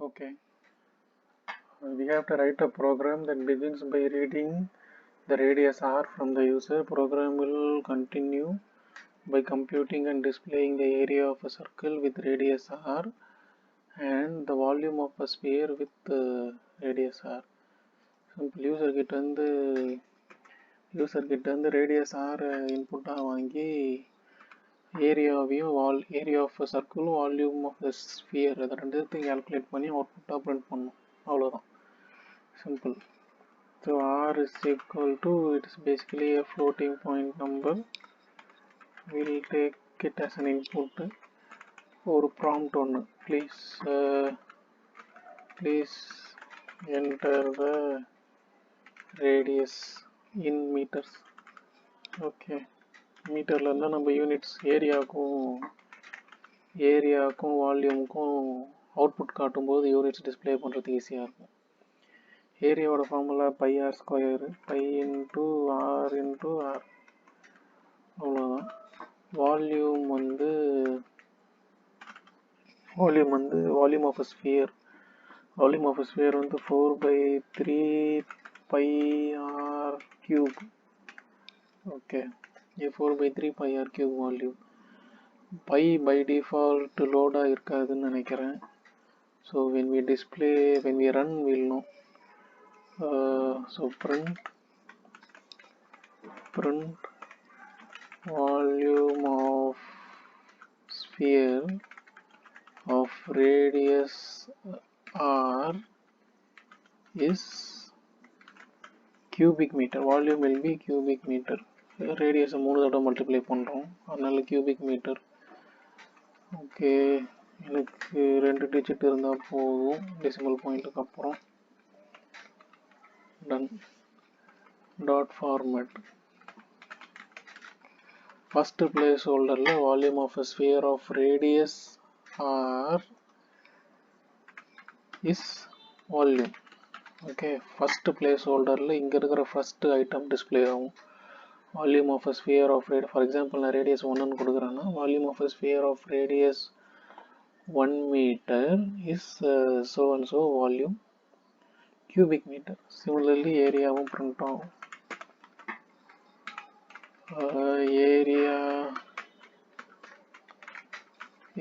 Okay, we have to write a program that begins by reading the radius r from the user. Program will continue by computing and displaying the area of a circle with radius r and the volume of a sphere with radius r. Simple user கிட்ட வந்து radius r input வாங்கி area of a circle, volume of the sphere அதை ரெண்டுத்தையும் calculate பண்ணி output print பண்ணும். அவ்வளவுதான். Simple. So r is equal to, it is basically a floating point number. We'll take it as an input. ஒரு prompt ஒன்று, please enter the radius in meters. Okay, மீட்டர்ல இருந்தா நம்ம யூனிட்ஸ் ஏரியாவுக்கும் வால்யூமுக்கும் அவுட்புட் காட்டும்போது யூனிட்ஸ் டிஸ்பிளே பண்ணுறதுக்கு ஈஸியாக இருக்கும். ஏரியாவோட formula pi r square, pi into r அவ்வளோதான். வால்யூம் ஆஃப் ஸ்பியர் வந்து 4/3 pi r cube. Okay, 4/3 pi r cube volume. Pi by default லோடாக இருக்காதுன்னு நினைக்கிறேன். So when we run we'll know. So print volume of sphere of radius r is cubic meter. Volume will be cubic meter. Radius 3 தடவை multiply பண்ணுறோம், அதனால cubic metre. Okay, எனக்கு 2 digit இருந்தால் போதும் decimal பாயிண்ட்டுக்கு அப்புறம். Done. Dot format. First place ஹோல்டரில் volume of a sphere of radius r is volume. Okay, first place ஹோல்டரில் இங்கே இருக்கிற ஃபர்ஸ்ட் ஐட்டம் டிஸ்பிளே ஆகும். Volume of a sphere of radius, for example நான் ரேடியஸ் 1ன்னு கொடுக்குறேன்னா volume of a sphere of radius 1 meter is so and so volume cubic meter. Similarly ஏரியாவும் print ஆகும்.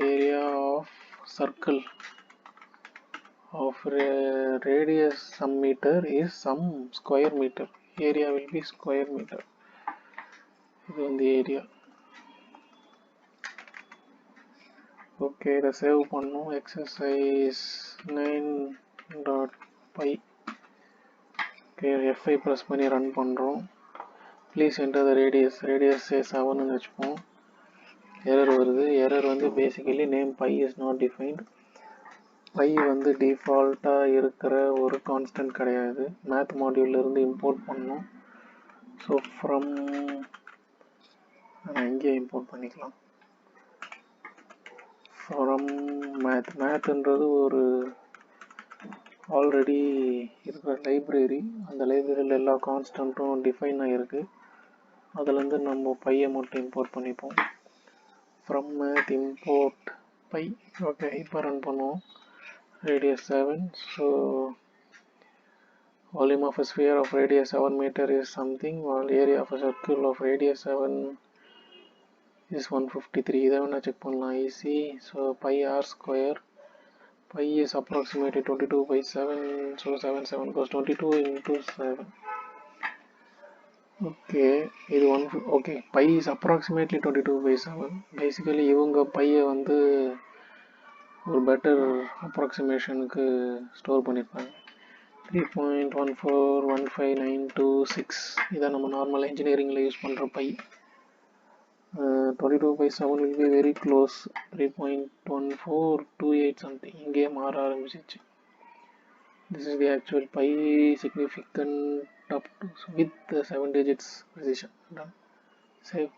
area of circle of radius some meter is some square meter. Area will be square meter. இது வந்து area. Okay, இதை save பண்ணும். Exercise 9.py. Okay, F5 press பண்ணி run பண்ணுறோம். Please enter the radius 7ன்னு வச்சுப்போம். எரர் வருது. எரர் வந்து basically name pi is not defined. Pi வந்து டிஃபால்ட்டாக இருக்கிற ஒரு கான்ஸ்டன்ட் கிடையாது. மேத் மாடியூல்லேருந்து இம்போர்ட் பண்ணணும். ஸோ ஃப்ரம் இங்கே இம்போர்ட் பண்ணிக்கலாம். ஃப்ரம் மேத்ன்றது ஒரு ஆல்ரெடி இருக்கிற லைப்ரரி. அந்த லைப்ரரியில் எல்லா கான்ஸ்டன்ட்டும் டிஃபைன் ஆகிருக்கு. அதுலேருந்து நம்ம பையை மட்டும் இம்போர்ட் பண்ணிப்போம். From math import pi. Okay, இப்போ ரன் பண்ணுவோம். Radius 7. So volume of a sphere of radius 7 meter is something, while area of a circle of radius 7 is 153. இதை வேணா செக் பண்ணலாம் easy. So pi r square, pi is approximately 22/7. so 7 goes 22 into 7. Okay, இது okay, pi is approximately 22/7. Basically இவங்க பையை வந்து ஒரு better அப்ராக்சிமேஷனுக்கு store பண்ணியிருப்பாங்க. 3.1415926. இதான் நம்ம நார்மல் இன்ஜினியரிங்கில் யூஸ் பண்ணுற by. 22/7 will be very close. 3.1428 something. இங்கே மாற ஆரம்பிச்சிச்சு. This is the actual pi, significant up to with 7 digits precision. Done. Save.